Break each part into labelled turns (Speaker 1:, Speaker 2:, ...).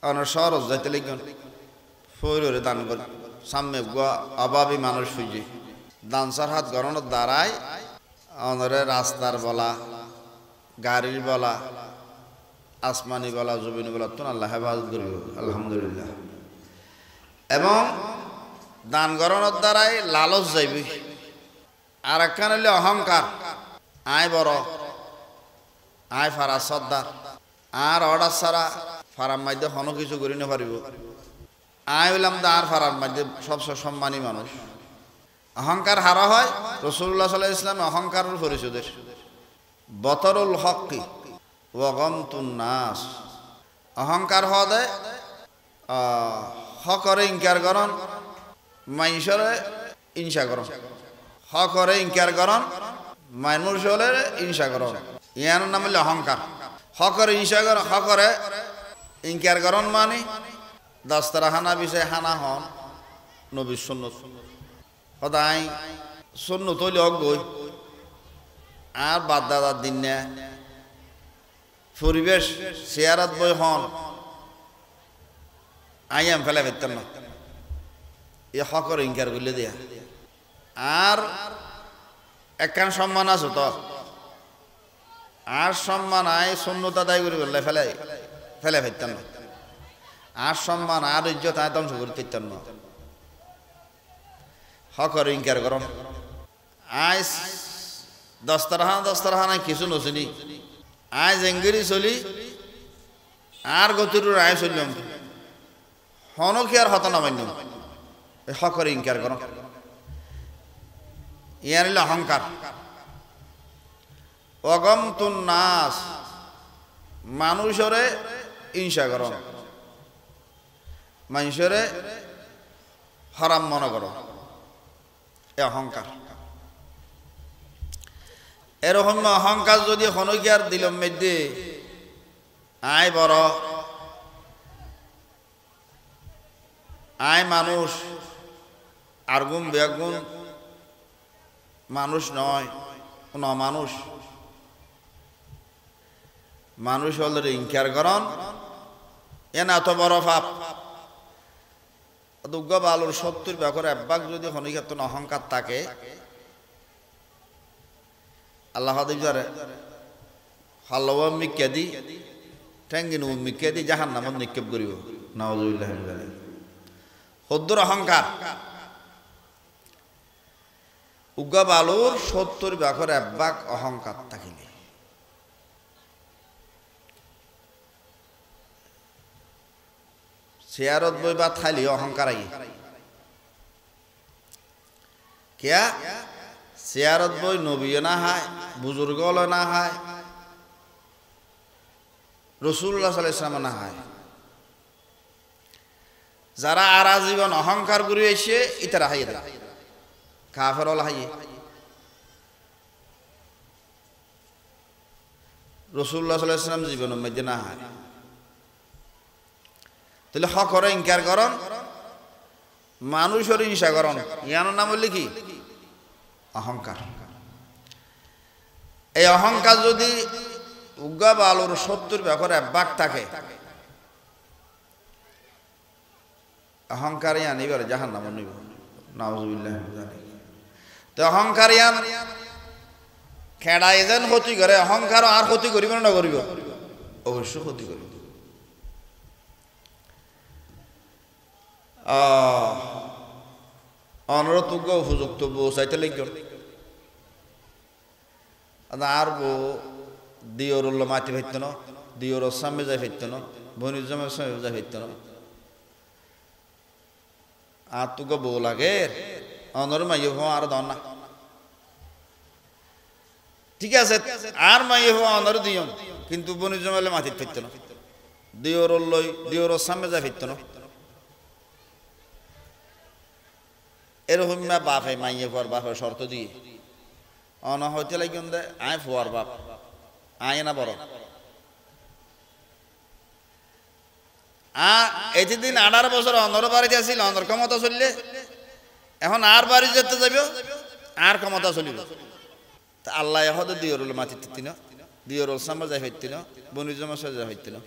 Speaker 1: অনসর যাইতে লিখন ফৈরে দান করে সামনে অভাবী মানুষ খুঁজে দানসার হাত গরণের দ্বারাই অনরে রাস্তার বলা গাড়ির বলা আসমানি বলা জমিনি বলা তো আল্লাহ হেফাজত করিব আলহামদুলিল্লাহ। এবং দান গরণের দ্বারাই লালচ যাইবি। আর একখান হইলে অহংকার, আয় বড়, আয় ফারা সর্দার, আর অর্ডার ছাড়া ফারার মধ্যে হনো কিছু করি না পারিব। আয় হইলাম তো আর ফারার মধ্যে সবসময় সম্মানী মানুষ। অহংকার হারা হয়। রাসূলুল্লাহ সাল্লাল্লাহু আলাইহি ওয়াসাল্লাম অহংকারের পরিচয় বতরুল হক্কি ওয়াগমতুন নাস। অহংকার হদে হকরে ইনকার করন, মানুষরে ইনসা করন। হকরে ইনকার করন, মানুষরে ইনসা করন। ইয়ার নাম হইল অহংকার। হকরে ইনসা করন, হকরে ইনকার করন মানে দস্তরা হানা বিষয় হানা হন নবীর সুন্নত। সদায় সুন্নত হইলে অগই আর বাদ দাদার দিন না পরিবেশ চেয়ারত বই হন আইয়াম ফেলে ফেলতেন না। এ হকর ইনকার করলে দিয়া আর একখান সম্মান আছে তো আর সম্মান আয় শূন্যতা দায় করে বললে ফেলে ফেলে ফেলতেন না। আর সম্মান আর ইজ্জত আয় ধ্বংস করে ফেলতেন না। হকর ইনকার করন। আয় দস্তরখানায় কিছু নচিনি আয় জেঙ্গিরি চলি আর গতির আয় চললাম হনকি আর হত নামান্য হকর ইনকার করন। ইয়ার হইল অহংকার। অগমতুন নাস মানুষরে হিংসা করন, মানুষরে হারাম মনে করো, এ অহংকার। এরকম অহংকার যদি হনকিয়ার দিলম মধ্যে আয় বড়, আয় মানুষ, আরগুন বেগুন মানুষ নয়, ন মানুষ। মানুষ হলে ইনকার করন এ না এত বড় পাপ। দুগ্গ বালুর 70 ভাগের 1 ভাগ যদি হনিকাত অহংকার থাকে আল্লাহ দিবারে হাল্লাওয়া মিক্কাদি ঠ্যাঙ্গিনু মিক্কাদি জাহান্নামত নিক্ষেপ করিব। নাউযুবিল্লাহ মিন যালিক। হদ্দুর অহংকার উগ্গা বালুর 70 ভাগের 1 ভাগ অহংকার থাকিলে চেয়ারত বই বা খাইলে অহংকার আই কিয়া চেয়ারত বই নবীও না হায়, বুজুর্গ না হায়, রাসূলুল্লাহ সাল্লাল্লাহু আলাইহি ওয়াসাল্লাম না হায়। যারা আরা জীবন অহংকার করে এসে ইতারা হাইয়ে দেয় কাফের হল হাইয়ে। রাসূলুল্লাহ সাল্লাল্লাহু আলাইহি ওয়াসাল্লাম জীবনের মধ্যে না হায়। তাহলে হকরে ইনকার করন, মানুষের হিংসা করন, ইয়ার নাম হইলে কি অহংকার। এই অহংকার যদি উগ্গা বালুর 70 ভাগের 1 ভাগ থাকে অহংকার ইয়ান এবার জাহান্নামে নিব। নাউযুবিল্লাহ মিন যালিক। তো অহংকার ইয়ান খেড়াই যেন ক্ষতি করে, অহংকার আর ক্ষতি করিব না করিব? অবশ্য ক্ষতি করিব। অনরতুগ্য উপযুক্ত বউ চাইতে লিখ আর বউ দিওর মাটি ফেরত না, দিওর সামনে যাই ফেরত না, বনির জমের সামনে যাই ফেরত না। আর তুকে বউ লাগে অনর মাইয়ে হো আর দন না। ঠিক আছে আর মাইয়ে হো অনর দিও, কিন্তু বনির জমালে মাটি ফেরত না, দিওর লই দিওর সামনে যাই ফেরত না। এরকম বাপে মাইয়ে ফুয়ার বাপে শর্ত দিয়ে অন হইতে লাগিন দে আয় ফুয়ার বাপ আয় না বড় এতদিন 18 বছর অনর বাড়িতে আসিল, অনর ক্ষমতা চললে এখন আর বাড়ি যেতে যাব আর ক্ষমতা চলিব। তা আল্লাহ এখন দিওরুল মাটি তিন দিওরুল সামনে যাই হইত না, বনির জমা যাই হইত না।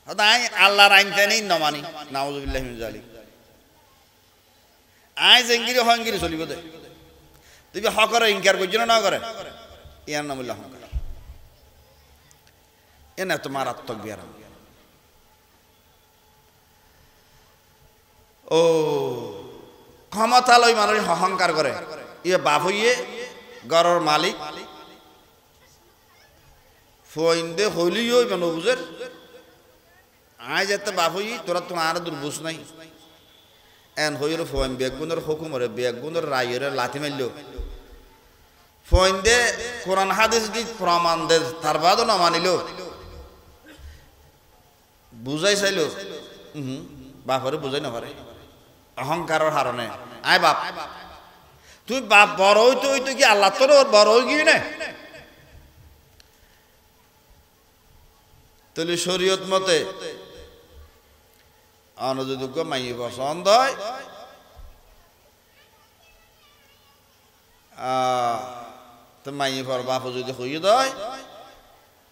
Speaker 1: আই আল্লাহর আইনতে নেই নমানি নাউজুবিল্লাহি মিন যালিক আই জেঙ্গিরি হঙ্গিরি চলিব দে তুই হকরে ইনকার করছ না করে ইয়ার নাম হইল অহংকার এনে তো মারাত্মক ব্যারাম ও ক্ষমতা লই মানুষ অহংকার করে ইয়ে বাপ হইয়ে ঘরের মালিক ফইন দে হইলিও ইবে নবুজের আয় যেতে বাপ হই তোরা তো আর দুর্বুজ নাই এন হইল ফইন বেগুনের হুকুমরে বেগুনের রায়ের লাথি মারল ফইন দে কোরআন হাদিস দি প্রমাণ দে তার বাদও না মানিল বুঝাই চাইল বাপরে বুঝাই না পারে অহংকারের হারণে আয় বাপ তুই বাপ বড় হইতো হইতো কি আল্লাহ তোর বড় হয়ে গিয়ে না তাহলে শরীয়ত মতে অনুযোগ্য মাই পছন্দ হয় তো মাই পর বাপ যদি হইয়ে দেয়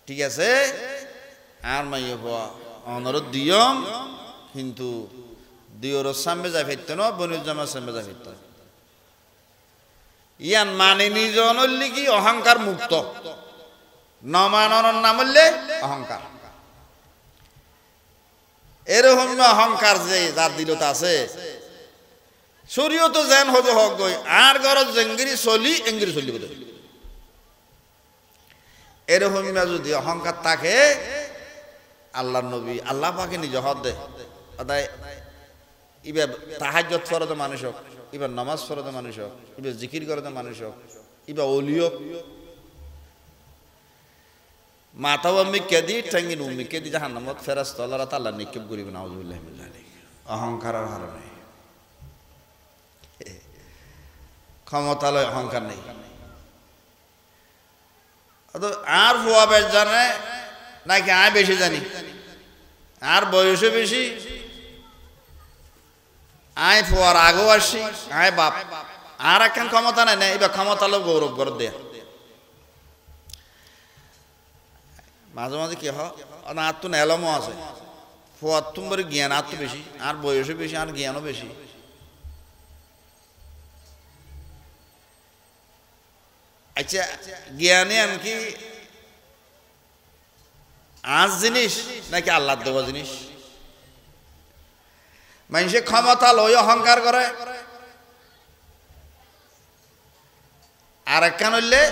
Speaker 1: ঠিক আছে আর মাই অনর দিয়ম কিন্তু দিওর সামনে যাই ফেরত না বনুজ্জামার সামনে যাই ফেরত ইয়ান মানে নিজন কি অহংকার মুক্ত নমানর নাম হলে অহংকার এরকম অহংকার যে যার দিলত আছে শরীয়ত যেন হতো হক গই আর ঘরত জেঙ্গিরি চলি এঙ্গিরি চলিব এরকম যদি অহংকার থাকে আল্লাহ নবী আল্লাহ পাকে নিজ হদ দে আদায় ইবার তাহাজ্জুদ ফরজ মানুষ হোক ইবার নামাজ ফরজ মানুষ হোক ইবার জিকির করতে মানুষ হোক ইবার অলিও মাতা উম্মিকে দি ঠেঙ্গিন উম্মিকে দি জাহান্নামত ফেরেশতা আল্লাহ তাআলা নিক্ষেপ করিবে নাউযুবিল্লাহি মিন যালিক অহংকারের কারণে ক্ষমতা লয় অহংকার নেই আর ভুয়া বেশ জানে নাকি আয় বেশি জানি আর বয়সে বেশি আয় ফুয়ার আগেও আসি আয় বাপ আর একখান ক্ষমতা নেই না এবার ক্ষমতা লোক গৌরব করে দেয়া মাঝে মাঝে কি হয় আর তো এলমও আছে ফুয়ার তুমি জ্ঞান আর তো বেশি আর বয়সে বেশি আর জ্ঞানও বেশি আচ্ছা জ্ঞানে আনকি আজ জিনিস নাকি আল্লাহ দেওয়া জিনিস মানুষের ক্ষমতা লয় অহংকার করে আর একখান হইলে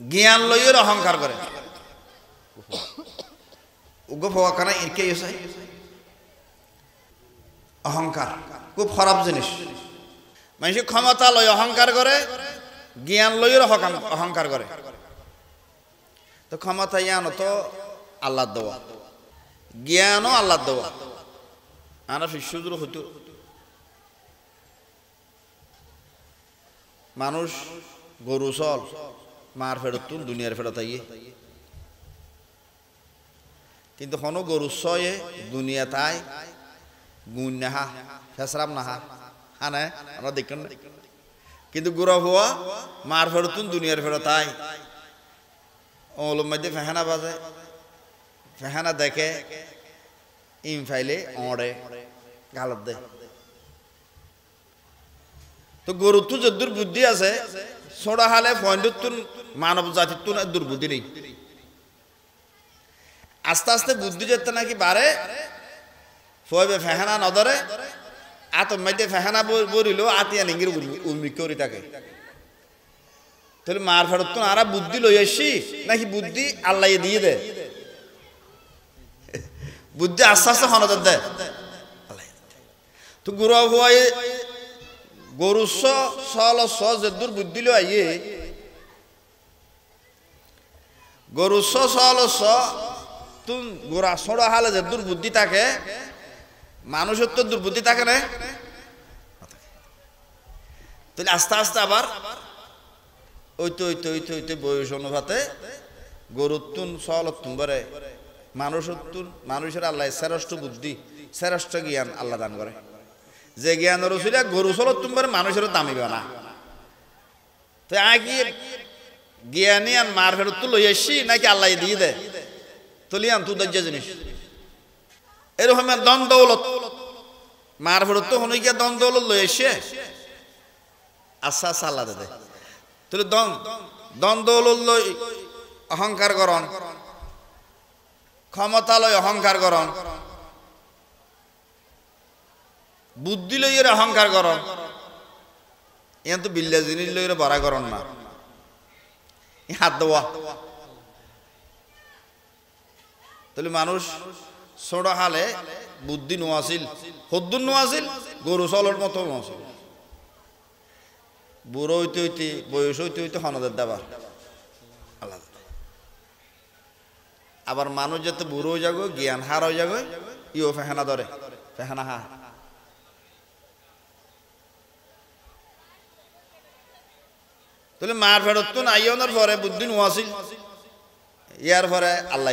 Speaker 1: জ্ঞান লইয়ের অহংকার করে উগ্র ফোয়াখানা ইরকে অহংকার খুব খারাপ জিনিস মানুষের ক্ষমতা লয় অহংকার করে জ্ঞান লইয়ের অহংকার করে তো ক্ষমতা ইয়ানো তো আল্লাহ দেওয়া জ্ঞানও আল্লাহ দেওয়া আনা শিশুদের হতো মানুষ গরু চল মার ফেরত দুনিয়ার ফেরত আইয়ে কিন্তু কোনো গরু ছয়ে দুনিয়া তাই গুণ নাহা ফেসরাম নাহা হ্যাঁ আমরা দেখেন না কিন্তু গুড়া হওয়া মার ফেরত দুনিয়ার ফেরত আই ওলম মধ্যে ফেহানা বাজে ফেহানা দেখে ইম ফাইলে অড়ে গালত দে তো গরুর তো যদ্দুর বুদ্ধি আছে ছোড়া হালে ফয়েন্ডুর মানব জাতির তো দুর্বুদ্ধি নেই আস্তে আস্তে বুদ্ধি যেতে নাকি বাড়ে ফয়বে ফেহানা নদরে আতম মধ্যে ফেহানা বলিল আতিয়া নিঙ্গির উর্মি করি তাকে তাহলে মার ফেরত তো আরা বুদ্ধি লই আসি নাকি বুদ্ধি আল্লাহ দিয়ে দে বুদ্ধি আস্তে আস্তে হনদর দে তো গুরু হওয়াই গরু সল যদুর বুদ্ধি লো আইয়ে গরু সল তুম গোড়া সড়া হালে যে দুর্বুদ্ধি থাকে মানুষের তো দুর্বুদ্ধি থাকে না তাহলে আস্তে আস্তে আবার ওইতে বয়স অনুপাতে গরুর তুন সলতুন বরে মানুষের আল্লাহ শ্রেষ্ঠ বুদ্ধি শ্রেষ্ঠ জ্ঞান আল্লাহ দান করে যে জ্ঞান রসুল গরু সলতুন বরে মানুষেরও দামিবে না তো আগে জ্ঞানী আর মার ফেরত তো লই আসি নাকি আল্লাহ দিয়ে দেয় তলিয়ান তু দজ্জা জিনিস এরকম দন দৌলত মার ফেরত তো হনে গিয়া দন দৌলত লই এসে আচ্ছা সাল্লা দে তুই দন দৌলত লই অহংকার করন ক্ষমতা লই অহংকার করন বুদ্ধি লই এর অহংকার করন ইয়ান তো বিল্লা জিনিস লই এর বড়া করন না হাত দেওয়া তাহলে মানুষ ছোট হালে বুদ্ধি নোয়াছিল হদ্দুর নোয়াছিল গরু চলর মতো নোয়াছিল বুড়ো হইতে হইতে বয়স হইতে হইতে হনদের দাবার আলাদা আবার মানুষ যাতে বুড়ো হয়ে যাগো জ্ঞান হার হয়ে যাগো ইও ফেহানা ধরে ফেহানা হা তাহলে মার ফেরত তো আইয়নের পরে বুদ্ধি নোয়াছিল ইয়ার পরে আল্লাহ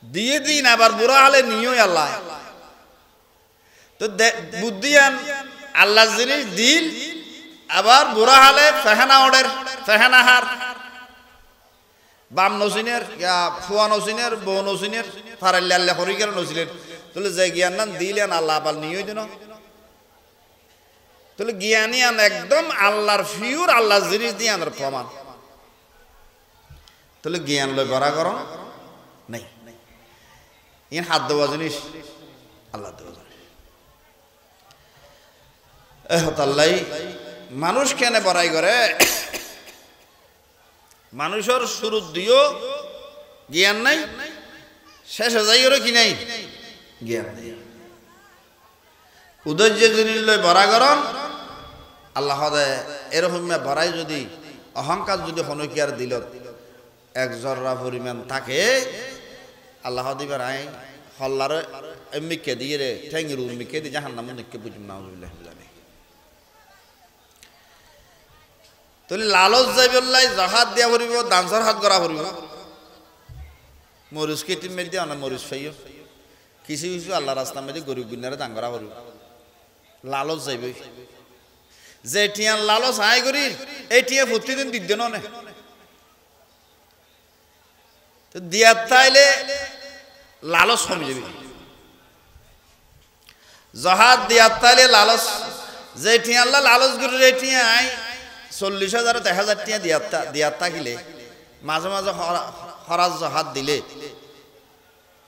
Speaker 1: দিয়ে দিন আবার বুড়া হালে নিও আল্লাহ তো বুদ্ধি আন আল্লাহ জিনিস দিল আবার বুড়া হালে ফেহানা অর্ডার ফেহানা হার বাম নসিনের ফুয়া নসিনের বউ নসিনের ফারাল্লা আল্লাহ হরিকের নসিলের তাহলে যে জ্ঞান নান দিলেন আল্লাহ আবার নিয়ে দিন তাহলে জ্ঞানী আন একদম আল্লাহর ফিউর আল্লাহ জিনিস দিয়ে আনার প্রমাণ তাহলে জ্ঞান লয় বড়া করো নাই ইন হাত দেওয়া জিনিস আল্লাহ দেওয়া জিনিস এহতাল্লাই মানুষ কেন বড়াই করে মানুষের শুরু দিও জ্ঞান নাই শেষে যাই ওর কি নাই জ্ঞান নাই উদয় যে জিনিস লয় বড়া করন আল্লাহ এরকম বড়াই যদি অহংকার যদি হনকিয়ার দিল এক জর্রা পরিমাণ থাকে আল্লাহ দিবার আই হল্লার এমনিকে দিয়ে রে ঠেঙ্গির উম্মিকে দিয়ে জাহান নাম নিকে বুঝুম না জানি তাহলে লালচ যাই বললাই জাহাত দিয়া ভরিব ডান্সার হাত করা ভরিব মরিচ কেটির মেয়ে দিয়ে অনেক মরিচ ফাইও কিছু কিছু আল্লাহ রাস্তার মধ্যে গরিব গুনারে দান করা ভরিব লালচ যাইব যে টিয়ান লালচ আয় করি এই টিয়া প্রতিদিন দিতে নে তো দিয়ার তাইলে লালচ কমে যাবে জহাদ দিয়ার তাইলে লালচ যে টিয়া আল্লাহ লালচ করি এই টিয়া আয় 40,000 10,000 টিয়া দিয়ার থাকিলে মাঝে মাঝে হরাজ জহাদ দিলে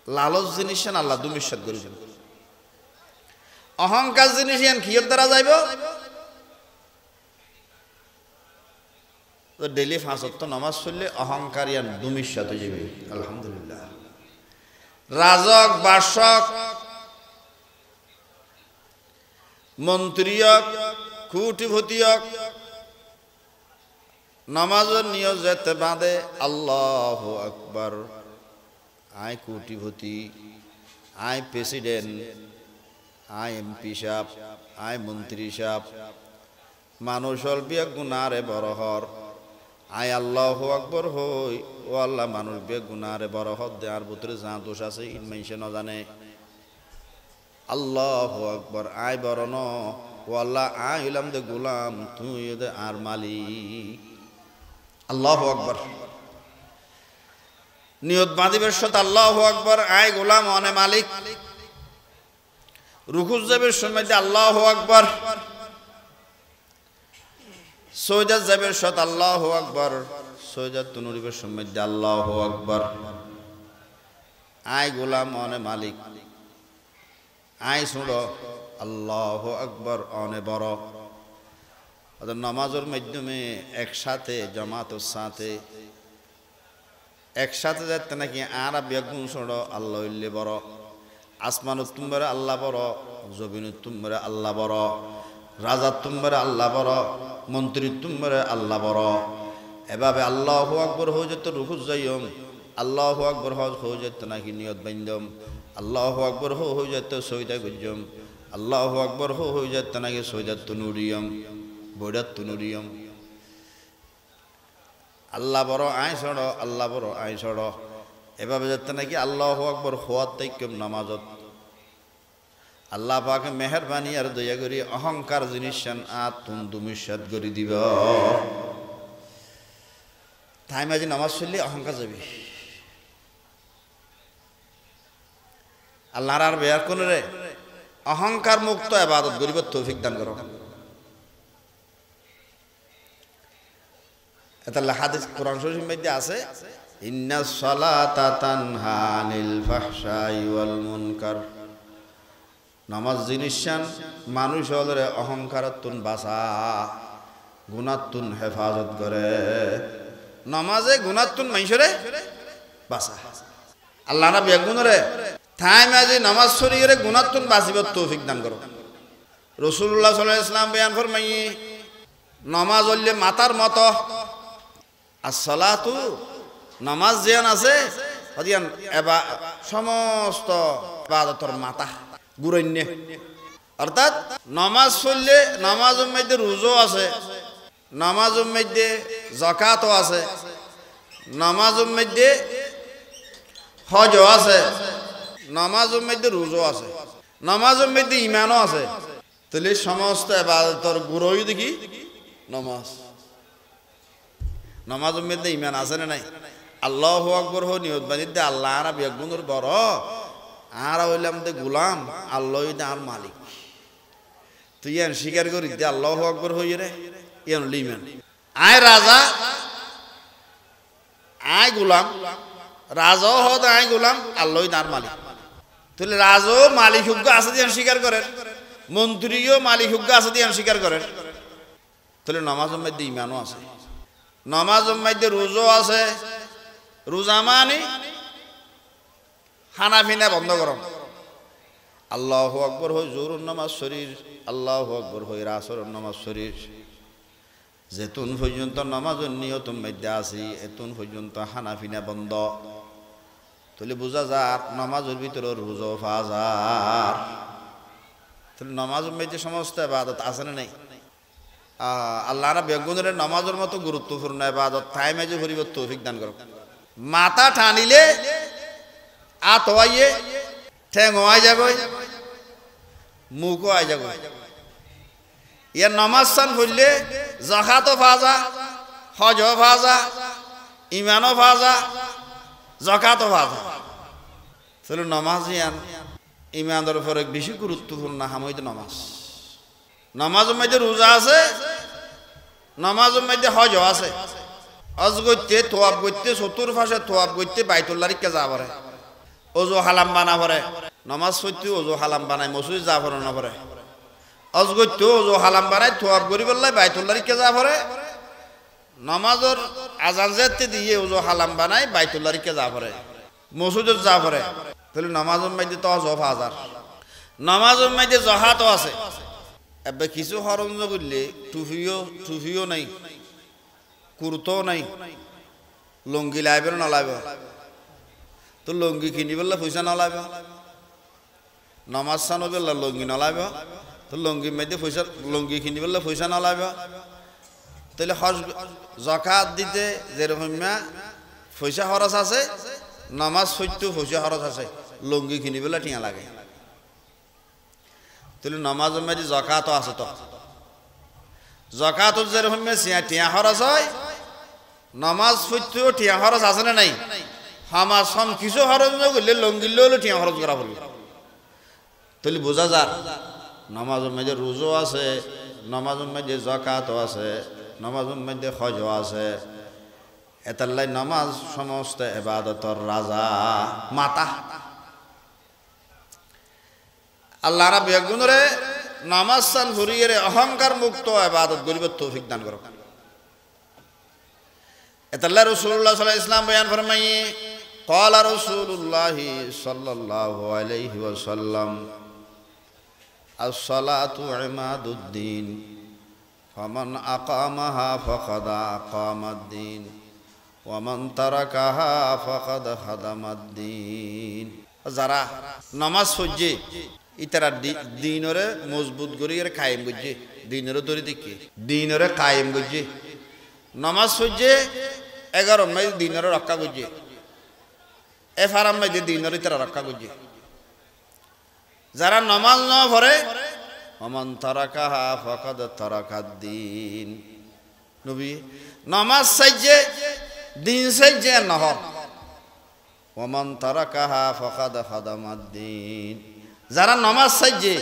Speaker 1: লালচ জিনিস আল্লাহ দুমিশ্বাদ করে অহংকার জিনিস ইয়ান কিয়র দ্বারা যাইব তো ডেলি 5 ওয়াক্ত নামাজ পড়লে অহংকার ইয়ান দুমিশ্বাদ হয়ে যাবে আলহামদুলিল্লাহ রাজক বাসক মন্ত্রীয়ক কুটিপতিয়ক নামাজের নিয়ত যেতে বাঁধে আল্লাহু আকবার আয় কুটিপতি আয় প্রেসিডেন্ট আয় এমপি সাহেব আয় মন্ত্রী সাহেব মানুষের বিয়ে গুনারে বড় হর আয় আল্লাহু আকবার হই ও আল্লাহ মানুষ বিয়ে গুনারে বড় হর দেয়ার ভিতরে যা দোষ আছে ইনমেনশে ন জানে আল্লাহু আকবার আয় বড় ন ও আল্লাহ আয় হইলাম দে গোলাম তুই দে আর মালিক আল্লাহু আকবার নিয়ত বাঁধিবের সাথে আল্লাহু আকবার আয় গোলাম অনে মালিক রুকুজ যাবের সময় আল্লাহু আকবার সৈয়দাত যাবের সাথে আল্লাহু আকবার সৈয়দাত তুনুরিবের সময় আল্লাহু আকবার আয় গোলাম অনে মালিক আয় শুনো আল্লাহু আকবার অনে বড় নামাজের মাধ্যমে একসাথে জামাতের সাথে একসাথে যাতে নাকি আর বেগুন ছোড়ো আল্লাহ বড় আসমান তুমরে আল্লাহ বড় জমিন তুমরে আল্লাহ বড় রাজা তুমরে আল্লাহ বড় মন্ত্রী তুমরে আল্লাহ বড় এভাবে আল্লাহু আকবার হয়ে যেত রুকুজ যাইম আল্লাহু আকবার হয়ে যেত নাকি নিয়ত বাইন্দম আল্লাহু আকবার হয়ে যেত সৈদা গুজম আল্লাহু আকবার হয়ে যেত নাকি সৈদা তুনুরিয়ম বৈরাত তুনুরিয়ম আল্লাহ বড় আয় ছড় আল্লাহ বড় আয় ছড় এভাবে যাতে নাকি আল্লাহু আকবার হওয়ার তাইকম নামাজত আল্লাহ পাকে মেহরবানি আর দয়া করি অহংকার জিনিস তুম দুমিশাদ করে দিব তাই মাঝে নামাজ পড়লে অহংকার যাবে আল্লাহর আর বেয়ার কোন রে অহংকার মুক্ত ইবাদত করিব তৌফিক দান করো। এটা হাদিস কোরআন শরীফের মধ্যে আছে, ইন্নাস সালাতা তানহা আনিল ফাহশাই ওয়াল মুনকার। নামাজ জিনিসান মানুষ হলরে অহংকারতুন বাঁচা, গুনাতুন হেফাজত করে। নামাজে গুনাতুন মানুষরে বাঁচা। আল্লাহ না বেগুনরে থাই মাঝে নামাজ শরীরে গুনাতুন বাঁচিব তৌফিক দান করো। রাসূলুল্লাহ সাল্লাল্লাহু আলাইহি ওয়াসাল্লাম বয়ান ফরমাই, নামাজ হইলে মাথার মতো, আসসালাতু নামাজ যেন আছে অদিয়ান সমস্ত ইবাদতের মাথা গুরাইনে। অর্থাৎ নামাজ পড়লে নামাজের মধ্যে রোজা আছে, নামাজের মধ্যে যাকাতও আছে, নামাজের মধ্যে হজও আছে, নামাজের মধ্যে রোজা আছে, নামাজের মধ্যে ঈমানও আছে। তাহলে সমস্ত ইবাদতের গুরুই দেখি নামাজ। নামাজের মধ্যে ঈমান আছে না নাই? আল্লাহু আকবার হো নিয়ত বাঁধিতে আল্লাহ আর বেগুনের বড় আর হইলাম দে গোলাম, আল্লাহ আর মালিক। তুই এন স্বীকার করি দে আল্লাহু আকবার হই রে এন লিমান। আয় রাজা আয় গোলাম, রাজাও হদ আয় গোলাম, আল্লাহ আর মালিক। তাহলে রাজাও মালিক হুগ্গ আছে দিয়ে স্বীকার করেন, মন্ত্রীও মালিক হুগ্গ আছে দিয়ে স্বীকার করেন। তাহলে নামাজের মধ্যে ঈমানও আছে, নামাজের মধ্যে রোজা আছে। রোজা মানে খানা পিনা বন্ধ করো। আল্লাহু আকবার হই জোহরের নামাজ শরীর, আল্লাহু আকবার হই আসরের নামাজ শরীর। যেতুন পর্যন্ত নামাজের নিয়তের মধ্যে আছি এতুন পর্যন্ত খানা পিনা বন্ধ। তাহলে বোঝা যার নামাজের ভিতরে রোজা ফাজার। তাহলে নামাজের মধ্যে সমস্ত ইবাদত আছে না নাই? আল্লাহ না বেগুনের নামাজের মতো গুরুত্বপূর্ণ ইবাদত তাই মেজে করিব তৌফিক দান করো। মাথা টানিলে আত হইয়ে ঠ্যাং হয়ে যাবে, মুখও হয়ে যাবে। ইয়ার নামাজ সান পড়লে যাকাতও ফাজা, হজও ফাজা, ঈমানও ফাজা, যাকাতও ফাজা। তাহলে নামাজ ইয়ান ঈমানের উপরে বেশি গুরুত্বপূর্ণ হামইদ নামাজ। নামাজের মধ্যে রোজা আছে, নামাজের মধ্যে হজও আছে। হজ করতে তোয়াব করতে চতুর্পাশে তোয়াব করতে বাইতুল্লাহর কে যা পড়ে, ওজু হালাম বানা পড়ে। নামাজ পড়তে ওজু হালাম বানায় মসজিদ যা পড়ে না পড়ে। হজ করতে ওজু হালাম বানায় তোয়াব করি বললাই বাইতুল্লাহর কে যা পড়ে। নামাজের আজান যেতে দিয়ে ওজু হালাম বানায় বাইতুল্লাহর কে যা পড়ে, মসজিদের যা পড়ে। তাহলে নামাজের মধ্যে তো হজ হাজার, নামাজের মধ্যে যাকাতও আছে। এবার কিছু হরঞ্জ করলে টুফিও নাই, কুর্তো নাই, লুঙ্গি লাইব না লাইব। তো লুঙ্গি কিনি বললে পয়সা না লাইব, নামাজ সানো বললে লুঙ্গি না লাইব। তো লুঙ্গির মধ্যে পয়সা, লুঙ্গি কিনি বললে পয়সা না লাইব। তাহলে হজ যাকাত দিতে যেরকম পয়সা খরচ আছে, নামাজ পড়তেও পয়সা খরচ আছে, লুঙ্গি কিনি বললে টিয়া লাগে। তাহলে নামাজের মধ্যে যাকাতও আছে। তো যাকাতও যেরকম টিয়া খরচ হয়, নামাজ পড়তেও টিয়া খরচ আছে না নাই? হামাজ সম কিছু খরচ না করলে লঙ্গিলেও হলো টিয়া খরচ করা পড়বে। তাহলে বোঝা যার নামাজের মধ্যে রোজা আছে, নামাজের মধ্যে যাকাতও আছে, নামাজের মধ্যে হজও আছে। এতাল্লাই নামাজ সমস্ত ইবাদতের রাজা, মাতা। আল্লাহ না বেগুনরে নামাজ সান ভরিয়ে অহংকার মুক্ত ইবাদত করিব তৌফিক দান করো। এতাল্লাহ রাসূলুল্লাহ সাল্লাল্লাহু আলাইহি ওয়াসাল্লাম বয়ান ফরমাই, ক্বালা রাসূলুল্লাহ সাল্লাল্লাহু আলাইহি ওয়াসাল্লাম, আস-সালাতু ইমাদুদ্দিন, ফামান আকামাহা ফাকাদ আকামাদ-দ্বীন, ওয়া মান তারাকাহা ফাকাদ খাদামাদ-দ্বীন। যারা নামাজ পড়ে ইতারা দিনরে মজবুত করি এর কায়েম করছে, দিনরে ধরে দেখি দিনরে কায়েম করছে। নামাজ পড়ে 11 মাই দিনরে রক্ষা করছে, এফারাম মাই দিনরে তারা রক্ষা করছে। যারা নামাজ না পড়ে, ওমান তারাকাহা ফাকাদ তারাকাদ-দ্বীন। নবী নামাজ সাইজে দিন সাইজে নহর, ওমান তারাকাহা ফাকাদ খাদামাদ্দিন। যারা নমাজ সাইজে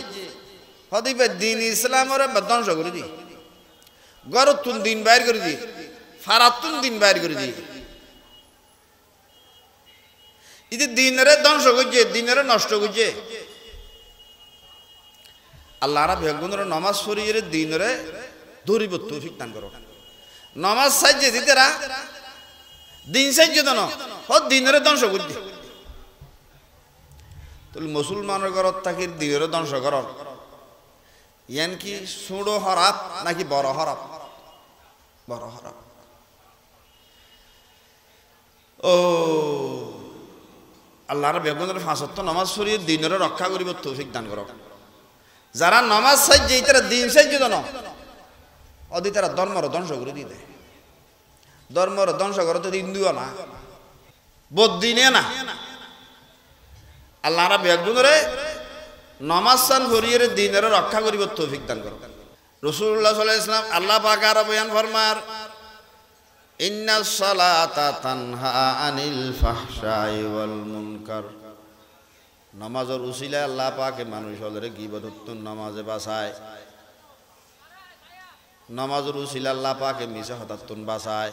Speaker 1: হদিবে দিন ইসলামের ধ্বংস করে দি, গরতুন দিন বাইর করে দি, ফারাতুন দিন বাইর করে দি। ইদি দিনের ধ্বংস করছে, দিনের নষ্ট করছে। আল্লাহরা বেগুনের নমাজ পড়িয়ে দিনের ধরিব তৌফিক দান করো। নমাজ সাইজে দিতেরা দিন সাইজে তো দিনের ধ্বংস করছে। তাহলে মুসলমানের ঘরত থাকি দিনের ধ্বংস কর, ইয়ান কি ছোট হরাপ নাকি বড় হরাপ? বড় হরাপ। ও আল্লাহর বেগুনের 5 ওয়াক্ত নামাজ পড়িয়ে দিনের রক্ষা করিব তৌফিক দান করো। যারা নামাজ সাইজে তারা দিন সাইজে জানো অদি তারা ধর্মর ধ্বংস করে দিয়ে দেয়। ধর্মর ধ্বংস করে তো হিন্দুও না, বদিনে না। আল্লাহর বেগুনরে নামাজ সান পড়িয়ে দিনের রক্ষা করিব তৌফিক দান করো। রাসূলুল্লাহ সাল্লাল্লাহু আলাইহি ওয়াসাল্লাম আল্লাহ পাক আর বয়ান ফরমার, ইন্নাস সালাতা তানহা আনিল ফাহশাই ওয়াল মুনকার। নামাজের উসিলায় আল্লাহ পাকে মানুষ হলরে গীবতত্ব নামাজে বাঁচায়। নামাজের উসিলা আল্লাহ পাকে মিছা হতাত্তুন বাঁচায়।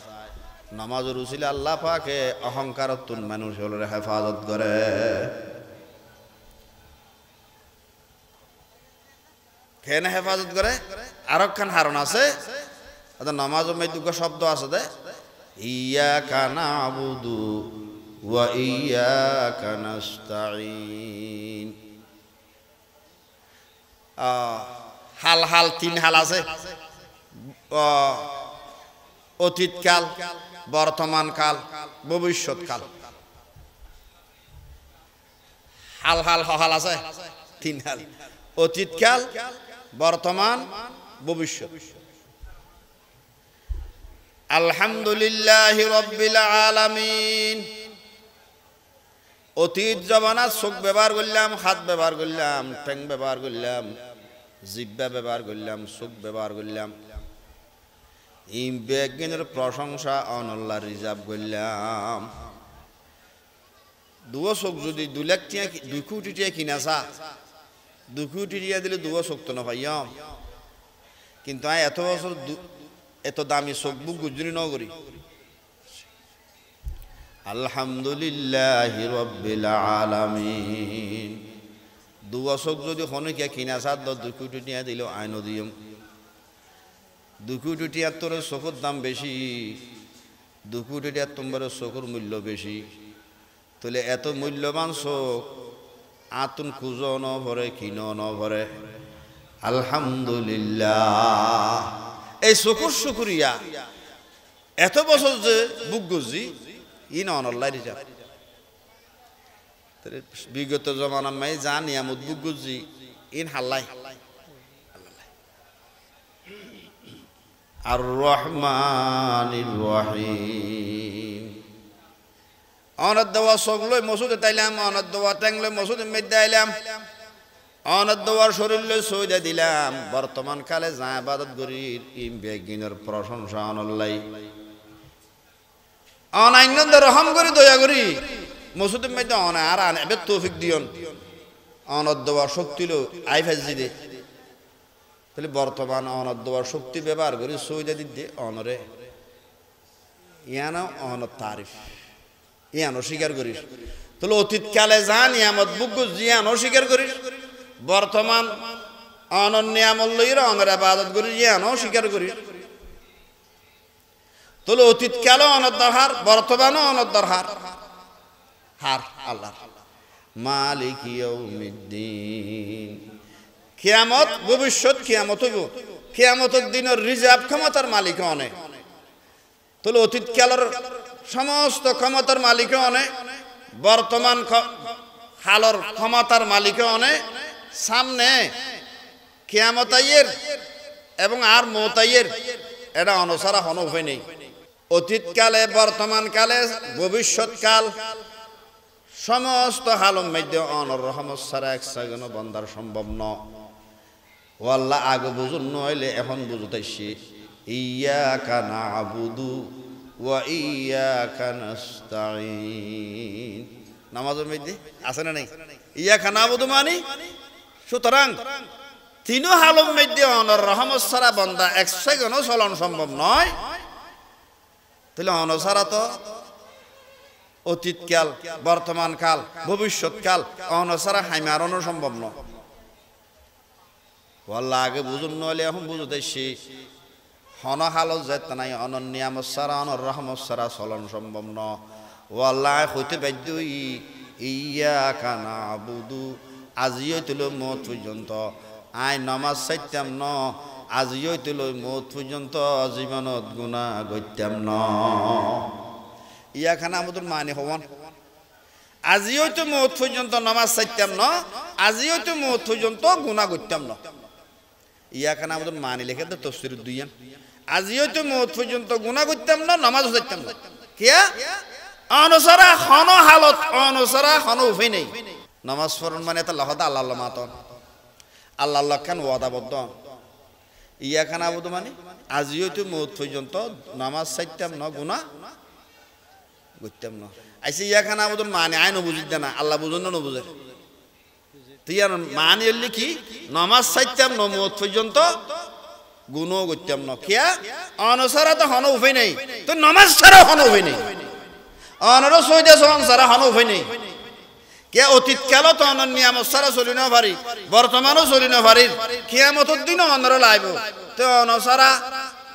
Speaker 1: নামাজের উসিলা আল্লাহ পাকে অহংকারত্তুন মানুষ হলরে হেফাজত করে। কেন হেফাজত করে? আরক্ষণ হারণ আছে। নামাজের মধ্যে দুটো শব্দ আছে দে, ইয়াকা নাবুদু ওয়া ইয়াকা নাস্তাঈন। হাল হাল 3 হাল আছে, অতীতকাল, বর্তমান কাল, ভবিষ্যৎ কাল। হাল হাল হাল আছে 3 হাল, অতীতকাল, বর্তমান, ভবিষ্যৎ। আলহামদুলিল্লাহি রাব্বিল আলামিন। অতীত জমানা চোখ ব্যবহার করলাম, হাত ব্যবহার করলাম, ঠ্যাং ব্যবহার করলাম, জিহ্বা ব্যবহার করলাম, চোখ ব্যবহার করলাম। এই বিজ্ঞানের প্রশংসা আল্লাহ রিজার্ভ করলাম। 2 চোখ যদি 2 লাখ টাকা 2 কোটি টাকা কিনা চা, 2 কোটি টাকা দিলে 2 চোখ তো না পাইয়াম। কিন্তু এত বছর এত দামি চোখ বুক গুজরি নগরী। আলহামদুলিল্লাহি রাব্বিল আলামিন। 2 চোখ যদি হনকিয়া কিনা চা 2 কোটি টাকা দিল আইন দিম। 2 কোটি টাকা তোর চোখের দাম বেশি, 2 কোটি টাকা তোমার চোখের মূল্য বেশি। তাহলে এত মূল্যবান চোখ আতুন খুঁজো ন ভরে, কিনো ন ভরে। আলহামদুলিল্লাহ। এই চকুর শুকরিয়া এত বছর যে বুক গুজি ই নল্লাই রিজার্ভ। বিগত জমানা মাই যা নিয়ামত বুক গুজি ইন হাল্লাই। আর রহমানির রহিম। অনাদ দেওয়া চোখ লই মসুদে তাইলাম, অনাদ দেওয়া ট্যাং লই মসুদে মেদ্দে আইলাম, অনাদ দেওয়ার শরীর লই সইদা দিলাম। বর্তমান কালে যা ইবাদত করির ইম বেগিনের প্রশংসা অনল্লাই। অনাইন্য রহম করি দয়া করি মসুদে মেদ্দে অনা আর আন এবে তৌফিক দিয়ন। অনাদ দেওয়ার শক্তি লো আই ফাজি দে। তাহলে বর্তমান অনাদ দেওয়ার শক্তি ব্যবহার করি সইদা দিতে অনরে ইয়ানা অনত তারিফ ইয়ানো স্বীকার করিস। তাহলে অতীতকালে যা নিয়ামত বুক জিয়ানো স্বীকার করিস, বর্তমান অনন্য নিয়ামত লইরা অনর ইবাদত করিস ইয়ানো স্বীকার করিস। তাহলে অতীতকালে অনর দরহার, বর্তমানও অনর দরহার। হার আল্লাহ মালিক ইয়াউমিদ্দিন। কিয়ামত, ভবিষ্যৎ কিয়ামত হইব। কিয়ামতের দিনের রিজার্ভ ক্ষমতার মালিক অনেক। তাহলে অতীতকালের সমস্ত ক্ষমতার মালিক অনেক, বর্তমান হালর ক্ষমতার মালিক অনেক। সামনে কিয়ামতাইয়ের এবং আর মৌতাইয়ের এটা অনুসারা হন উপায় নেই। অতীতকালে, বর্তমানকালে, ভবিষ্যৎকাল সমস্ত হালম মধ্যে অনর রহমত সারা এক সেকেন্ড বন্দার সম্ভব ন। ও আল্লাহ আগে বুঝুন নইলে এখন বুঝতেছি। ইয়াকা নাবুদু ওয়া ইয়াকা নাস্তাঈন। নামাজের মধ্যে আছে না নাই ইয়া খানা বুধু মানি সুতরাং তিনও হালম মধ্যে অনর রহমত সারা বন্দা এক সেকেন্ডও চলন সম্ভব নয় তাহলে অনসারা তো অতীতকাল বর্তমান কাল ভবিষ্যৎকাল অনসারা হাইমারণও সম্ভব নয় ওয়াল্লাহ আগে বুঝুন নইলে এখন বুঝতেছি হন হালত যেতে নাই অনন্যামত সারা অনর রহমত সারা চলন সম্ভব ন ওয়াল্লাহ হইতে বাধ্য ইয়াকা নাবুদু আজিও তুল মত পর্যন্ত আই নামাজ চাইতাম ন আজিও তুল মত পর্যন্ত জীবনত গুণা গত্যাম ন ইয়াকা নাবুদুর মানে হওয়ান আজিও তো মত পর্যন্ত নামাজ চাইতাম ন আজিও তো মত পর্যন্ত গুণা গত্যাম ন ইয়াকা নাবুদুর মানে লিখে তো তফসির দুইয়ান আজিও তো মত পর্যন্ত গুণা করতাম না নামাজ চাইতাম না কিয়া অনুসারা হন হালত অনুসারা হন উপায় নেই নামাজ পড়ন মানে এটা লহদা আল্লাহ মাতন আল্লাহ খান ওয়াদাবদ্ধ ইয়া খান আবুদ মানে আজিও তো মত পর্যন্ত নামাজ চাইতাম না গুণা করতাম না আইসি ইয়া খান আবুদ মানে আইন বুঝিত না আল্লাহ বুঝুন না বুঝে তুই আর মানে হলি কি নামাজ চাইতাম না মত পর্যন্ত গুণও করতাম না কিয়া অনুসারা তো হন উপায় নেই তো নামাজ ছাড়া হন উপায় নেই অনরও সৈদে সহন ছাড়া হন উপায় নেই কিয়া অতীত কালও তো অনর নিয়ামত ছাড়া চলি না পারি বর্তমানও চলি না পারি কিয়ামতের দিনও অনর লাইব তো অনুসারা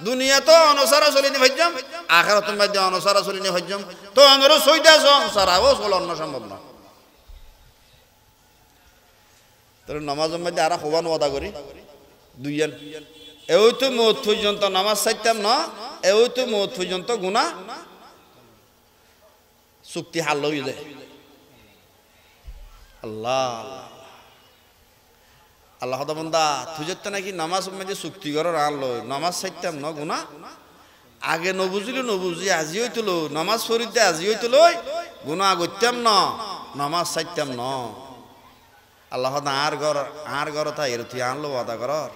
Speaker 1: দুনিয়া তো অনুসারা চলি নি ভাজ্যম আখিরাতের মধ্যে অনুসারা চলি নি ভাজ্যম তো অনরও সৈদে সহন ছাড়াও চলন সম্ভব না তাহলে নামাজের মধ্যে আর হবান ওয়াদা করি দুইজন এও তো মত পর্যন্ত নামাজ চাইতাম না এও তো মত পর্যন্ত গুণা চুক্তি হাল লই যায় আল্লাহ আল্লাহ বন্দা তুই যেতে নাকি নামাজ মধ্যে চুক্তি করার আনলো নামাজ চাইতাম না গুণা আগে নবুঝিলো নবুঝি আজি হইতো লো নামাজ পড়িতে আজি হইতো লই গুণা করতাম না নামাজ চাইতাম না আল্লাহ আর ঘর তাই তুই আনলো ওয়াদা কর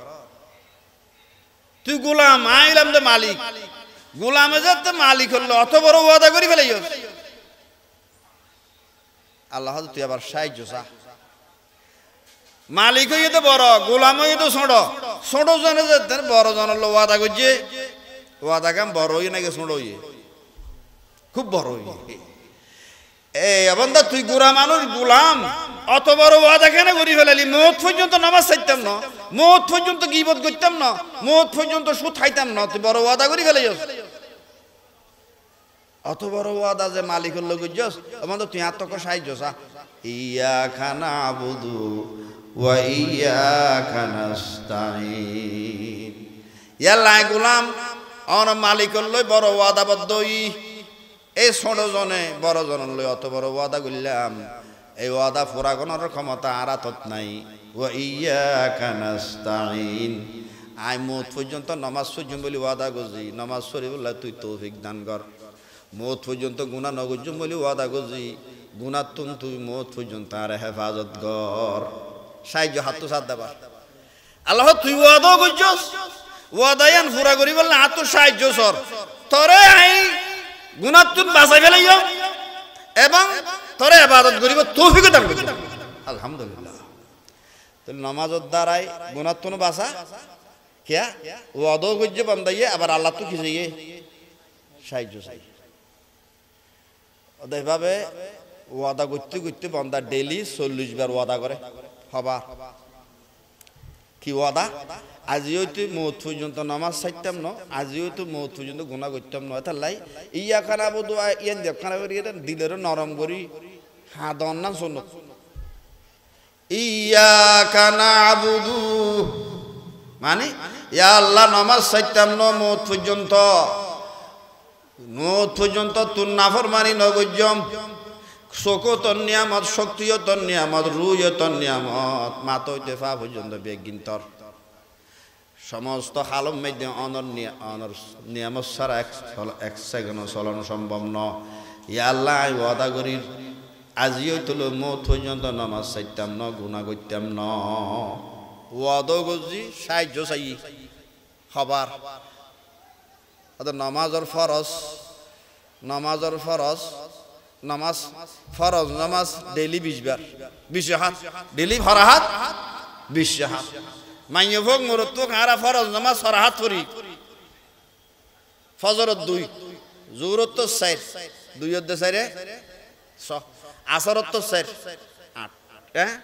Speaker 1: তুই গোলাম আইলাম দে মালিক গোলামে যাতে মালিক হলো অত বড় ওয়াদা করি ফেলাই আল্লাহ তুই আবার সাহায্য চা মালিক হইয়ে তো বড় গোলাম হইয়ে তো ছোট ছোট জনে যেতেন বড় জনের ওয়াদা করছে ওয়াদা কাম বড় হইয়ে নাকি ছোট হইয়ে খুব বড় হইয়ে বন্ধা তুই গোড়া মানুষ গোলাম অত বড় ওয়াদা কেন করি ফেলালি মত পর্যন্ত নামাজ চাইতাম না মত পর্যন্ত গীবত করতাম না মত পর্যন্ত সুদ খাইতাম না তুই বড় ওয়াদা করি ফেলাই অত বড় ওয়াদা যে মালিকের লোক করছস বন্ধা তুই আর তোকে সাহায্য চা ইয়াকা নাবুদু ওয়া ইয়াকা নাস্তাইন ইয়াল্লাহ গোলাম অন মালিকের লই বড় ওয়াদাবদ্ধ এই ছোট জনে বড় জনের লই অত বড় ওয়াদা করলাম এই ওয়াদা পুরা করার ক্ষমতা আর হাতত নাই ওয়া ইয়াকা নাস্তাইন আই মত পর্যন্ত নামাজ পড়জুম বলি ওয়াদা করছি নামাজ পড়ি বললা তুই তৌফিক দান কর মত পর্যন্ত গুনাহ নগজুম বলি ওয়াদা করছি গুনাহ তুই মত পর্যন্ত আর হেফাজত কর সাহায্য হাত তো সাথ দেবা আল্লাহ তুই ওয়াদা করছস ওয়াদায়ান পুরা করি বললা হাত তো সাহায্য সর তরে আই গুনাহ তুই বাঁচাই ফেলাইও এবং তোরে ইবাদত করিব তৌফিক দান করিব আলহামদুলিল্লাহ তো নামাজের দ্বারাই গুনাহ তুই বাঁচা কিয়া ওয়াদা করছে বান্দাইয়ে আবার আল্লাহ তো কি চাইয়ে সাহায্য চাই ওইভাবে ওয়াদা করতে করতে বান্দা ডেইলি 40 বার ওয়াদা করে হবা কি ওয়াদা আজিও তুই মত পর্যন্ত নামাজ চাইতাম না আজিও তুই মত পর্যন্ত গুনাহ করতাম না এটা লাই ইয়া খানা বুদু ইয়ান দেব খানা করি দিলের নরম করি হাদন না সুন্নত ইয়াকা নাবুদু মানে ইয়া আল্লাহ নামাজ চাইতাম না মত পর্যন্ত তুই নাফরমানি নগজম চকু তোর নিয়ামত শক্তিও তোর নিয়ামত রুইও তোর নিয়ামত মাতইতে ফা পর্যন্ত বেগিন্তর সমস্ত হালম মধ্যে অনর নিয়ামত ছাড়া এক সেকেন্ড চলন সম্ভব ন ইয়া আল্লাহ ওয়াদা করি আজিও তুলো মত পর্যন্ত নামাজ চাইতাম ন গুনাহ করতাম ন ওয়াদা করছি সাহায্য চাই হবার নামাজের ফরজ নামাজ ফরজ নামাজ ডেইলি 20 বার 20 রাকাত ডেইলি ফরাহাত 20 রাকাত মাইয়ে ভোগ মরত হারা ফরজ নামাজ ফরাহাত পড়ি ফজরত 2 জোহরত 4 2 অর্ধে 4 6 আসরত 4 8 হ্যাঁ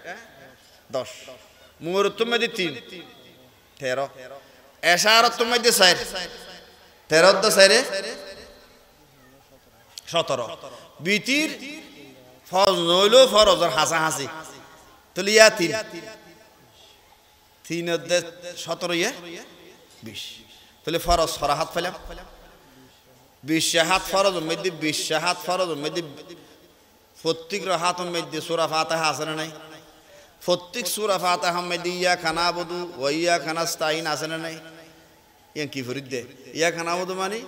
Speaker 1: 10 মুহরত মধ্যে 3 13 এশারত মধ্যে 4 13 অর্ধে 4 17 বিতির ফরজ নইলো ফরজর হাসাহাসি তলিয়া 3 অর্ধে 17 ইয়ে 20 তাহলে ফরজ ফরাহাত পেলাম 20 রাকাত ফরজ মধ্যে 20 রাকাত ফরজ মধ্যে প্রত্যেক রাকাতের মধ্যে সূরা ফাতিহা আছে না নাই প্রত্যেক সূরা ফাতিহার মধ্যে ইয়াকা নাবুদু ওয়া ইয়াকা নাস্তাইন আছে না নাই ইয়ান কি ফরিদ দে ইয়াকা নাবুদু মানে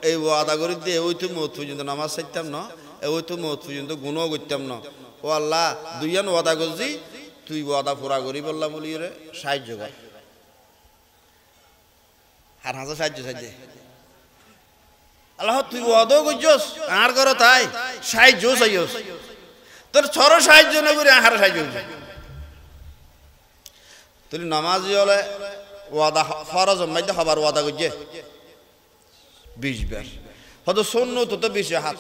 Speaker 1: এই ওয়াদা করি দে ওই তো মওত পর্যন্ত নামাজ পড়তাম না ওই তো মওত পর্যন্ত গুনাহ করতাম না ও আল্লাহ দুইয়ান ওয়াদা করছি তুই ওয়াদা পুরা করি বললা বলি রে সাহায্য কর আর হাজার সাহায্য আল্লাহ তুই ওয়াদা করছস আর করো তাই সাহায্য চাইছস তোর ছড় সাহায্য না করে আর সাহায্য তুই নামাজি হলে ওয়াদা ফরজ মধ্যে হবার ওয়াদা করছে 20 বার হয়তো সুন্নত তো 20 রাকাত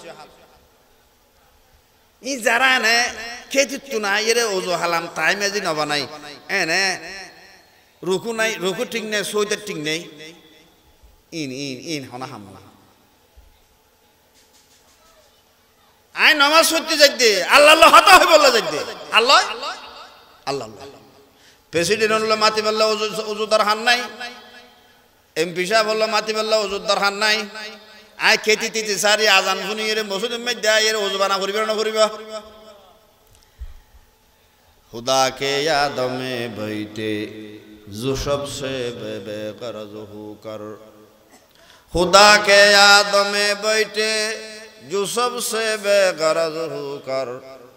Speaker 1: ই যারা নে খেতিত না এরে ওযু হালাম তাই মেজি নবা নাই এনে রুকু নাই রুকু ঠিক নেই সৈয়দ ঠিক নেই ইন হনা হামলা আই নামাজ পড়তে যাইতে আল্লাহ আল্লাহ হতা হই বললা যাইতে আল্লাহ আল্লাহ প্রেসিডেন্ট হলো মাতি বললা ওযু দরহান নাই এমপি সাহেব হলো মাতি বললা ওযু দরহান নাই আই খেতিতে সারি আজান শুনি এর মসজিদের মধ্যে এর ওযু বানা করিবে না করিবে खुदा के याद में बैठे जो सबसे बेकरार हो कर खुदा के याद में बैठे जो सबसे बेकरार हो कर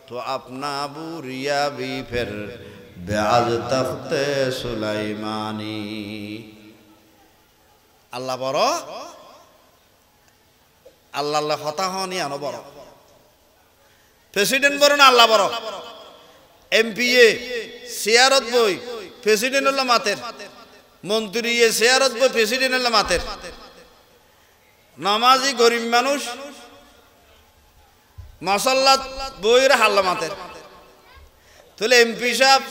Speaker 1: तो अपना बुरिया भी फिर ब्याज तख्ते सुलाइमानी अल्लाह बरो अल्लाह अल्लाह हता हनी आनो बरो प्रेसिडेंट बरो ना अल्लाह बरो एमपीए सियारत बई प्रेसिडेंट हल्ला मातेर मंत्री सियारत बई प्रेसिडेंट हल्ला मातेर नामाजी गरीब मानुष मासाल्लात बईर हल्ला मातेर তাহলে এমপি সাহেব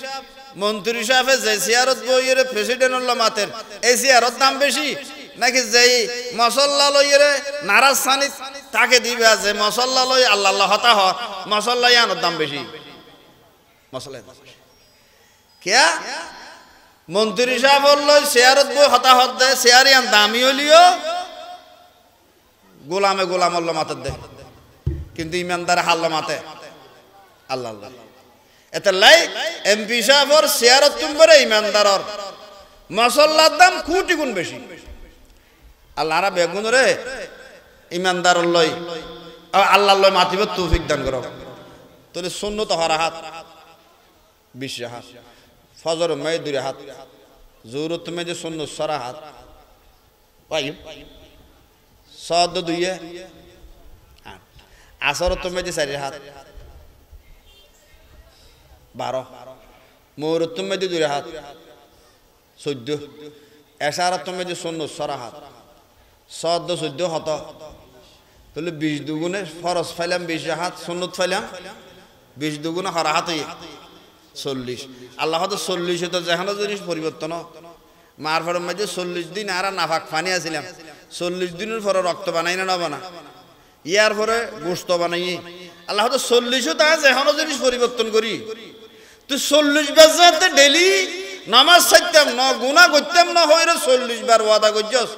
Speaker 1: মন্ত্রী সাহেব যে সিয়ারত বইয়ের প্রেসিডেন্ট হল্লা মাতের এই সিয়ারত দাম বেশি নাকি যেই মশল্লা লইয়েরে নারাজ সানি তাকে দিবে যে মশল্লা লই আল্লাহ আল্লাহ হতা হ মশল্লা ইয়ানোর দাম বেশি মশলা क्या मंत्री साहब बोल शेयारत बो हता हत दे शेयारियान दामी हलियो गोलामे गोलाम अल्लाह माते दे किंतु ईमानदार हाल्ला माते अल्लाह अल्लाह एते लाई एमपी साहब और शेयारत तुम बरे ईमानदार और मसल्ला दाम कोटी गुण बेशी अल्लाह रा बेगुन रे ईमानदार अल्लाह अल्लाह अल्लाह मातिबे तौफिक दान करो तोले सुन्नत हरा हाथ 20 राकात फजर में 2 राकात ज़रूरत में जो सुन्नत 6 राकात वायु साद 2 है असरत में जो 4 राकात 12 मुहूर्त में जो 2 राकात 14 एशारत में जो सुन्नत 6 राकात साद 14 होता तो 20 दुगुने फरज फैलाम 20 राकात सुन्नत फैलाम 20 दुगुने हराहात ही 40 আল্লাহ তো 40 তো জাহানো জিনিস পরিবর্তন মার ফরের মধ্যে 40 দিন আর নাফাক পানি আছিলাম 40 দিনের পরে রক্ত বানাই না বানা ইয়ার পরে গোশত বানাই আল্লাহ তো 40 তা জাহানো জিনিস পরিবর্তন করি তুই 40 বাজাতে ডেইলি নামাজ পড়তাম না গুনাহ করতাম না হইরে 40 বার ওয়াদা করছস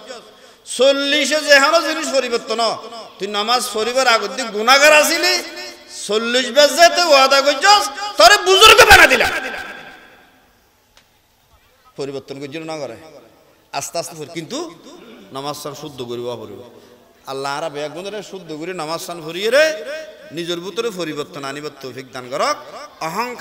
Speaker 1: 40 এ জাহানো জিনিস পরিবর্তন তুই নামাজ পড়িবার আগে তুই গুনাহগার আছিলি 40 বাজাতে ওয়াদা করছস তোরে বুজুর্গ বানা দিলাম পরিবর্তন করিল না করে আস্তে আস্তে কিন্তু নামাজ সান শুদ্ধ করিব পড়িব আল্লাহ রা বেগুনরে শুদ্ধ করি নামাজ সান পড়িয়ে রে নিজের ভিতরে পরিবর্তন আনিবার তৌফিক দান করক অহংকার